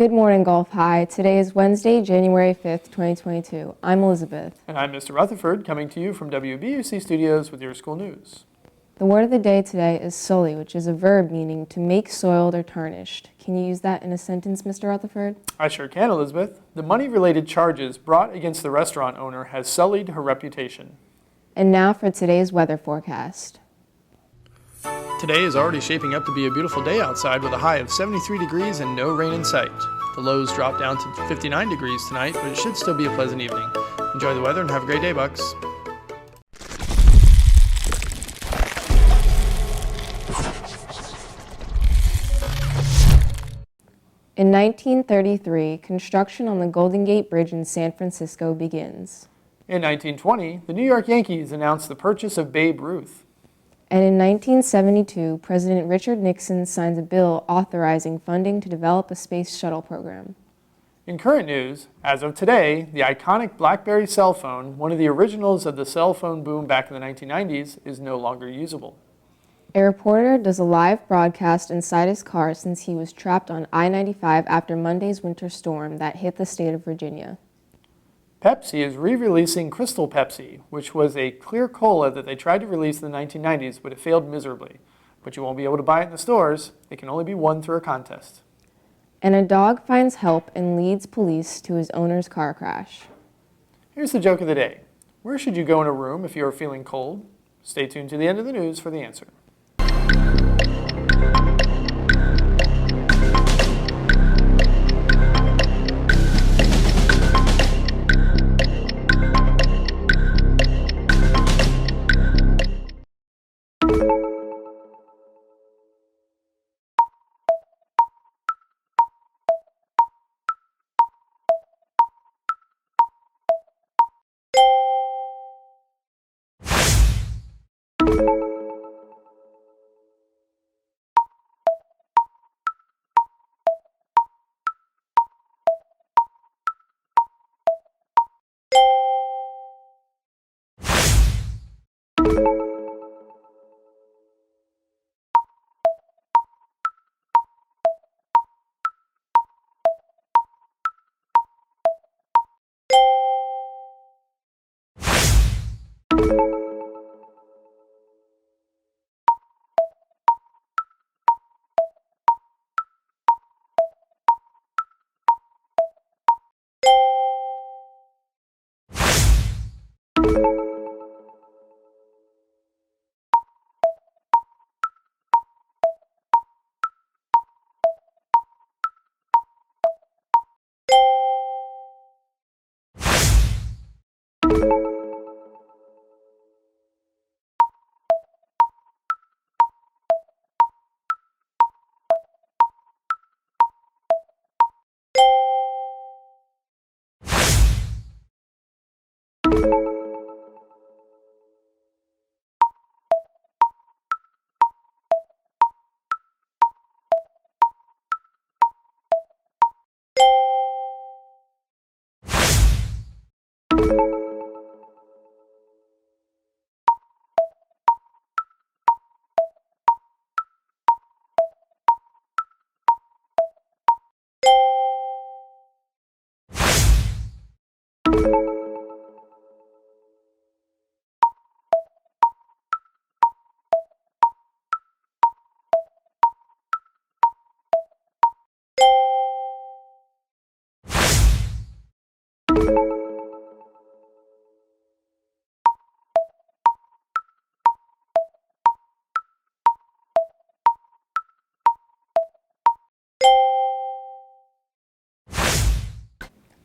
Good morning, Gulf High. Today is Wednesday, January 5th, 2022. I'm Elizabeth. And I'm Mr. Rutherford, coming to you from WBUC Studios with your school news. The word of the day today is sully, which is a verb meaning to make soiled or tarnished. Can you use that in a sentence, Mr. Rutherford? I sure can, Elizabeth. The money-related charges brought against the restaurant owner has sullied her reputation. And now for today's weather forecast. Today is already shaping up to be a beautiful day outside with a high of 73 degrees and no rain in sight. The lows drop down to 59 degrees tonight, but it should still be a pleasant evening. Enjoy the weather and have a great day, Bucks. In 1933, construction on the Golden Gate Bridge in San Francisco begins. In 1920, the New York Yankees announced the purchase of Babe Ruth. And in 1972, President Richard Nixon signs a bill authorizing funding to develop a space shuttle program. In current news, as of today, the iconic BlackBerry cell phone, one of the originals of the cell phone boom back in the 1990s, is no longer usable. A reporter does a live broadcast inside his car since he was trapped on I-95 after Monday's winter storm that hit the state of Virginia. Pepsi is re-releasing Crystal Pepsi, which was a clear cola that they tried to release in the 1990s, but it failed miserably. But you won't be able to buy it in the stores. It can only be won through a contest. And a dog finds help and leads police to his owner's car crash. Here's the joke of the day. Where should you go in a room if you are feeling cold? Stay tuned to the end of the news for the answer.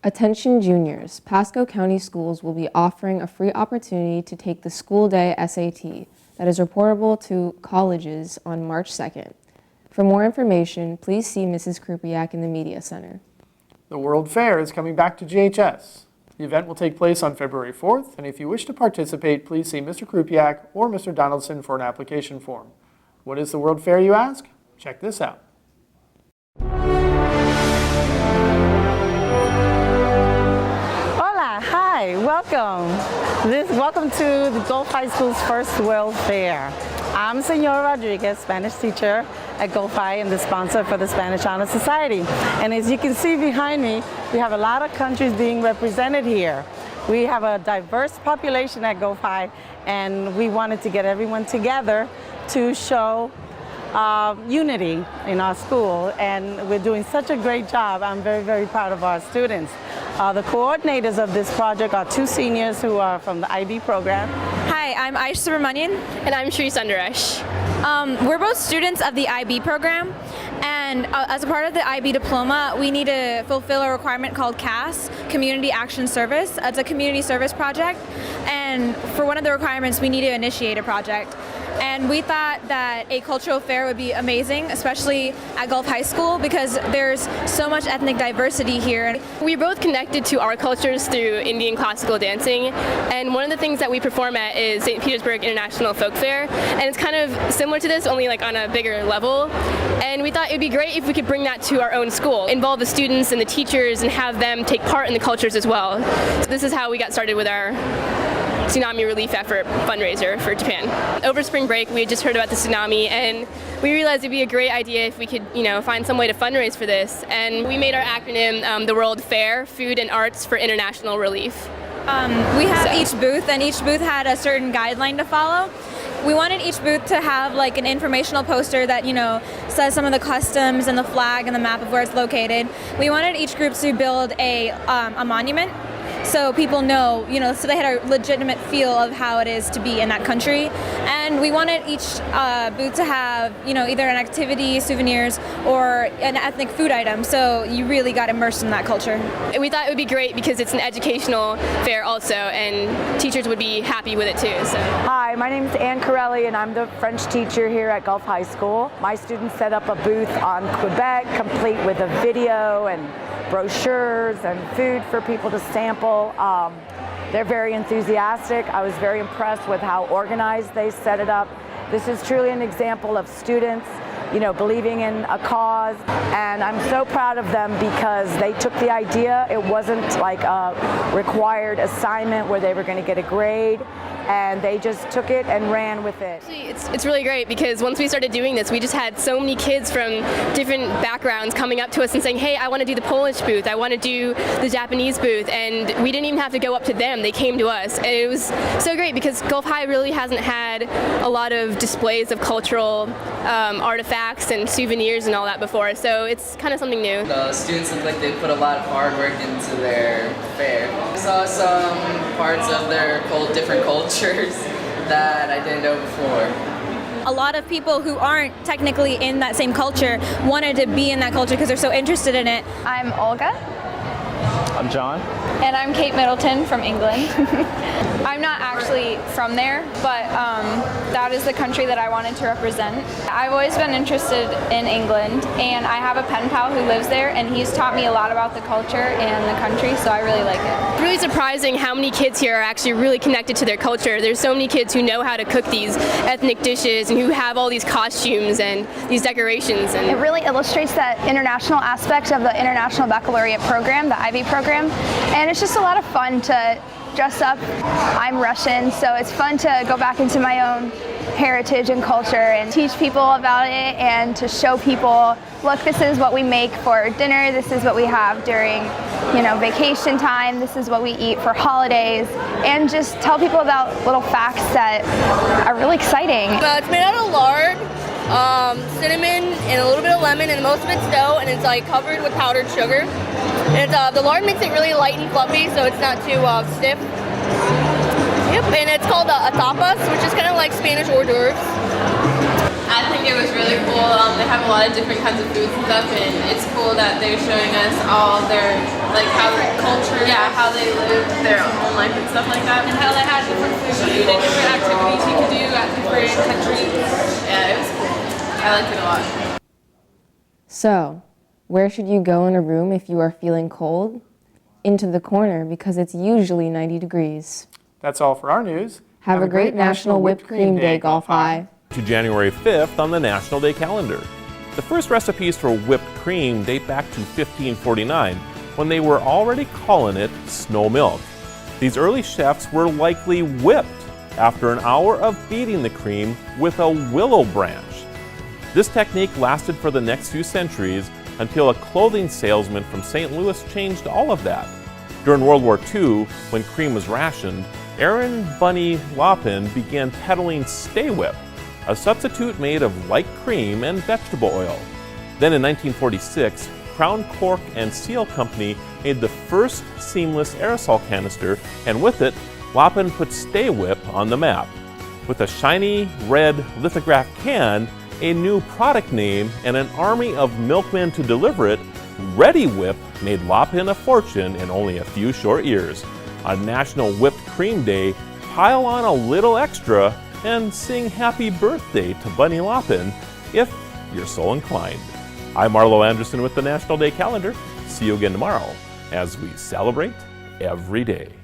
Attention juniors, Pasco County Schools will be offering a free opportunity to take the school day SAT that is reportable to colleges on March 2nd. For more information, please see Mrs. Krupiak in the Media Center. The World Fair is coming back to GHS. The event will take place on February 4th, and if you wish to participate, please see Mr. Krupiak or Mr. Donaldson for an application form. What is the World Fair, you ask? Check this out. Hi, welcome. Welcome to the Gulf High School's first World Fair. I'm Senora Rodriguez, Spanish teacher, at Gulf High and the sponsor for the Spanish Honor Society. And as you can see behind me, we have a lot of countries being represented here. We have a diverse population at Gulf High, and we wanted to get everyone together to show unity in our school, and we're doing such a great job. I'm very, very proud of our students. The coordinators of this project are two seniors who are from the IB program. Hi, I'm Aish Subramanian. And I'm Shri Sundaresh. We're both students of the IB program, and as a part of the IB diploma, we need to fulfill a requirement called CAS, Community Action Service. It's a community service project, and for one of the requirements, we need to initiate a project. And we thought that a cultural fair would be amazing, especially at Gulf High School, because there's so much ethnic diversity here. We're both connected to our cultures through Indian classical dancing, and one of the things that we perform at is St. Petersburg International Folk Fair, and it's kind of similar to this, only like on a bigger level. And we thought it would be great if we could bring that to our own school, involve the students and the teachers, and have them take part in the cultures as well. So this is how we got started with our tsunami relief effort fundraiser for Japan. Over spring break, we had just heard about the tsunami, and we realized it'd be a great idea if we could, find some way to fundraise for this. And we made our acronym the World Fair, Food and Arts for International Relief. We have each booth, and each booth had a certain guideline to follow. We wanted each booth to have like an informational poster that, says some of the customs and the flag and the map of where it's located. We wanted each group to build a monument, so people know, so they had a legitimate feel of how it is to be in that country. And we wanted each booth to have, either an activity, souvenirs, or an ethnic food item, so you really got immersed in that culture. We thought it would be great because it's an educational fair also, and teachers would be happy with it too. So. Hi, my name is Anne Corelli, and I'm the French teacher here at Gulf High School. My students set up a booth on Quebec, complete with a video and brochures and food for people to sample. They're very enthusiastic. I was very impressed with how organized they set it up. This is truly an example of students, believing in a cause, and I'm so proud of them because they took the idea. It wasn't like a required assignment where they were going to get a grade, and they just took it and ran with it. It's really great because once we started doing this, we just had so many kids from different backgrounds coming up to us and saying, hey, I want to do the Polish booth, I want to do the Japanese booth, and we didn't even have to go up to them, they came to us. And it was so great because Gulf High really hasn't had a lot of displays of cultural artifacts and souvenirs and all that before, so it's kind of something new. The students look like they put a lot of hard work into their fair. I saw some parts of their different cultures that I didn't know before. A lot of people who aren't technically in that same culture wanted to be in that culture because they're so interested in it. I'm Olga. I'm John. And I'm Kate Middleton from England. I'm not actually from there, but that is the country that I wanted to represent. I've always been interested in England, and I have a pen pal who lives there, and he's taught me a lot about the culture and the country, so I really like it. It's really surprising how many kids here are actually really connected to their culture. There's so many kids who know how to cook these ethnic dishes and who have all these costumes and these decorations. And it really illustrates that international aspect of the International Baccalaureate program, the IB program, and it's just a lot of fun to dress up. I'm Russian, so it's fun to go back into my own heritage and culture and teach people about it, and to show people, look, this is what we make for dinner, this is what we have during, vacation time, this is what we eat for holidays, and just tell people about little facts that are really exciting. It's made out of lard, cinnamon, and a little bit of lemon, and most of it's dough, and it's like covered with powdered sugar. And the lard makes it really light and fluffy, so it's not too stiff. Yep, and it's called a tapas, which is kind of like Spanish hors d'oeuvres. I think it was really cool. They have a lot of different kinds of foods and stuff, and it's cool that they're showing us all their, how their culture, how they live their own life and stuff like that, and how they had different food and different activities you could do at different countries. Yeah, it was cool. I liked it a lot. So, where should you go in a room if you are feeling cold? Into the corner, because it's usually 90 degrees. That's all for our news. Have a great National Whipped Cream Day, Gulf High. To January 5th on the National Day calendar. The first recipes for whipped cream date back to 1549, when they were already calling it snow milk. These early chefs were likely whipped after an hour of beating the cream with a willow branch. This technique lasted for the next few centuries until a clothing salesman from St. Louis changed all of that. During World War II, when cream was rationed, Aaron Bunny Lopin began peddling Stay Whip, a substitute made of light cream and vegetable oil. Then in 1946, Crown Cork and Seal Company made the first seamless aerosol canister, and with it, Lopin put Stay Whip on the map. With a shiny red lithograph can, a new product name, and an army of milkmen to deliver it, Ready Whip made Lopin a fortune in only a few short years. On National Whipped Cream Day, pile on a little extra and sing happy birthday to Bunny Lopin if you're so inclined. I'm Marlo Anderson with the National Day Calendar. See you again tomorrow as we celebrate every day.